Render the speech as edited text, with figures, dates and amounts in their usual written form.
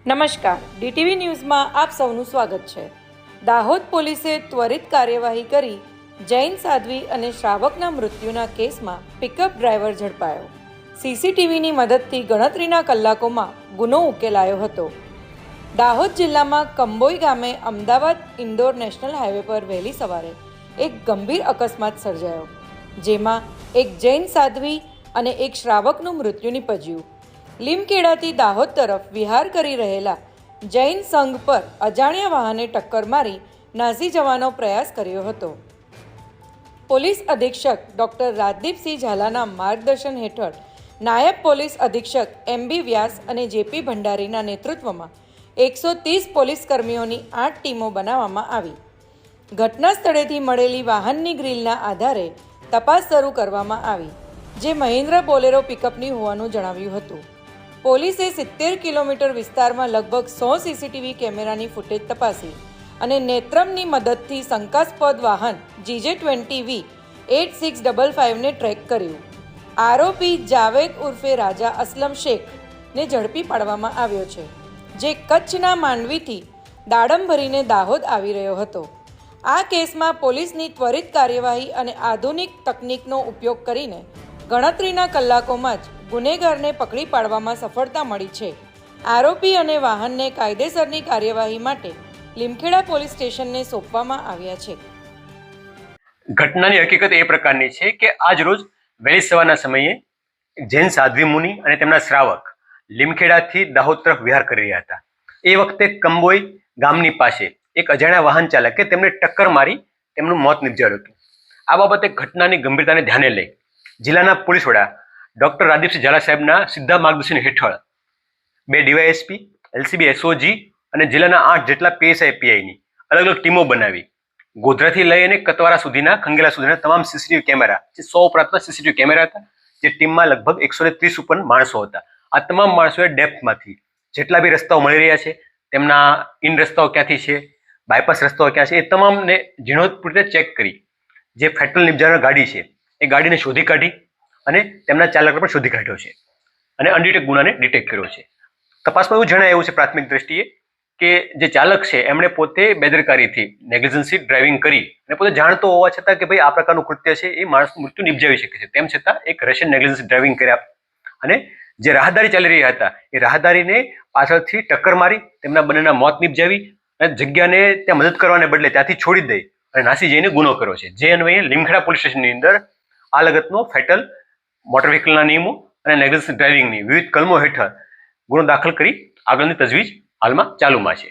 નમસ્કાર, ડીટીવી ન્યૂઝમાં આપ સૌનું સ્વાગત છે। દાહોદ પોલીસે ત્વરિત કાર્યવાહી કરી જૈન સાધ્વી અને શ્રાવકના મૃત્યુના કેસમાં પિકઅપ ડ્રાઈવર ઝડપાયો। સીસીટીવીની મદદથી ગણતરીના કલાકોમાં ગુનો ઉકેલાયો હતો। દાહોદ જિલ્લામાં કંબોઈ ગામે અમદાવાદ ઇન્દોર નેશનલ હાઈવે પર વહેલી સવારે એક ગંભીર અકસ્માત સર્જાયો, જેમાં એક જૈન સાધ્વી અને એક શ્રાવકનું મૃત્યુ નીપજ્યું। લીમખેડાથી દાહોદ તરફ વિહાર કરી રહેલા જૈન સંઘ પર અજાણ્યા વાહને ટક્કર મારી નાસી જવાનો પ્રયાસ કર્યો હતો। પોલીસ અધિક્ષક ડોક્ટર રાજદીપસિંહ ઝાલાના માર્ગદર્શન હેઠળ નાયબ પોલીસ અધિક્ષક એમબી વ્યાસ અને જેપી ભંડારીના નેતૃત્વમાં 130 પોલીસ કર્મીઓની 8 ટીમો બનાવવામાં આવી। ઘટના સ્થળેથી મળેલી વાહનની ગ્રીલના આધારે તપાસ શરૂ કરવામાં આવી, જે મહિન્દ્રા બોલેરો પિકઅપની હોવાનું જણાવ્યું હતું। પોલીસે 70 કિલોમીટર વિસ્તારમાં લગભગ 100 સીસીટીવી કેમેરાની ફૂટેજ તપાસી અને નેત્રમની મદદથી શંકાસ્પદ વાહન GJ20V 8655ને ટ્રેક કર્યું। આરોપી જાવેદ ઉર્ફે રાજા અસલમ શેખને ઝડપી પાડવામાં આવ્યો છે, જે કચ્છના માંડવીથી દાડમ ભરીને દાહોદ આવી રહ્યો હતો। આ કેસમાં પોલીસની ત્વરિત કાર્યવાહી અને આધુનિક તકનીકનો ઉપયોગ કરીને ગણતરીના કલાકોમાં જ ગુનેગારને પકડી પાડવામાં સફળતા મળી છે। આરોપી અને વાહનને કાયદેસરની કાર્યવાહી માટે લીમખેડા પોલીસ સ્ટેશનને સોંપવામાં આવ્યા છે। ઘટનાની હકીકત એ પ્રકારની છે કે આજ રોજ વહેલી સવારના સમયે જૈન સાધ્વી મુનિ અને તેમના શ્રાવક લીમખેડાથી દાહોદ તરફ વિહાર કરી રહ્યા હતા। એ વખતે કંબોઈ ગામની પાસે એક અજાણ્યા વાહન ચાલકે તેમને ટક્કર મારી તેમનું મોત નિપજાવ્યું હતું। આ બાબતે ઘટનાની ગંભીરતાને ધ્યાને લઈ જિલ્લાના પોલીસ વડા ડોક્ટર રાજદીપસિંહ ઝાલા સાહેબના સીધા માર્ગદર્શન હેઠળ 2 ડીવાયએસપી, એલસીબી એસઓજી અને જિલ્લાના 8 જેટલા પીએસઆઈ પીઆઈની અલગ અલગ ટીમો બનાવી ગોધરાથી લઈ અને કતવારા સુધીના ખંગેલા સુધીના તમામ સીસીટીવી કેમેરા, જે 100 ઉપરાંતના સીસીટીવી કેમેરા હતા, જે ટીમમાં લગભગ 130 ઉપર માણસો હતા। આ તમામ માણસોએ ડેપ્થમાંથી જેટલા બી રસ્તાઓ મળી રહ્યા છે, તેમના ઇન રસ્તાઓ ક્યાંથી છે, બાયપાસ રસ્તાઓ ક્યાં છે, એ તમામને ઝીણવટપૂર્વક ચેક કરી જે ફેટલ નિપજાવનાર ગાડી છે એ ગાડીને શોધી કાઢી અને તેમના ચાલકને પણ શોધી કાઢ્યો છે અને અનડિટેક્ટ ગુનાને ડિટેક્ટ કર્યો છે। તપાસમાં એવું જણાયું છે પ્રાથમિક દ્રષ્ટિએ કે જે ચાલક છે એમણે પોતે બેદરકારીથી નેગ્લિજન્સી ડ્રાઇવિંગ કરી અને પોતે જાણતો હોવા છતાં કે ભાઈ આ પ્રકારનું કૃત્ય છે એ માણસનું મૃત્યુ નિપજાવી શકે છે, તેમ છતાં એક રશિયન નેગ્લિજન્સી ડ્રાઇવિંગ કર્યા અને જે રાહદારી ચાલી રહ્યા હતા એ રાહદારીને પાછળથી ટક્કર મારી તેમના બંનેના મોત નિપજાવી અને જગ્યાને ત્યાં મદદ કરવાને બદલે ત્યાંથી છોડી દઈ અને નાસી જઈને ગુનો કર્યો છે, જે અન્વયે લીમખેડા પોલીસ સ્ટેશનની અંદર આ લગતનો ફેટલ મોટર વ્હીકલના નિયમો અને નેગ્લિજન્સી ડ્રાઇવિંગની વિવિધ કલમો હેઠળ ગુનો દાખલ કરી આગળની તજવીજ હાલમાં ચાલુમાં છે।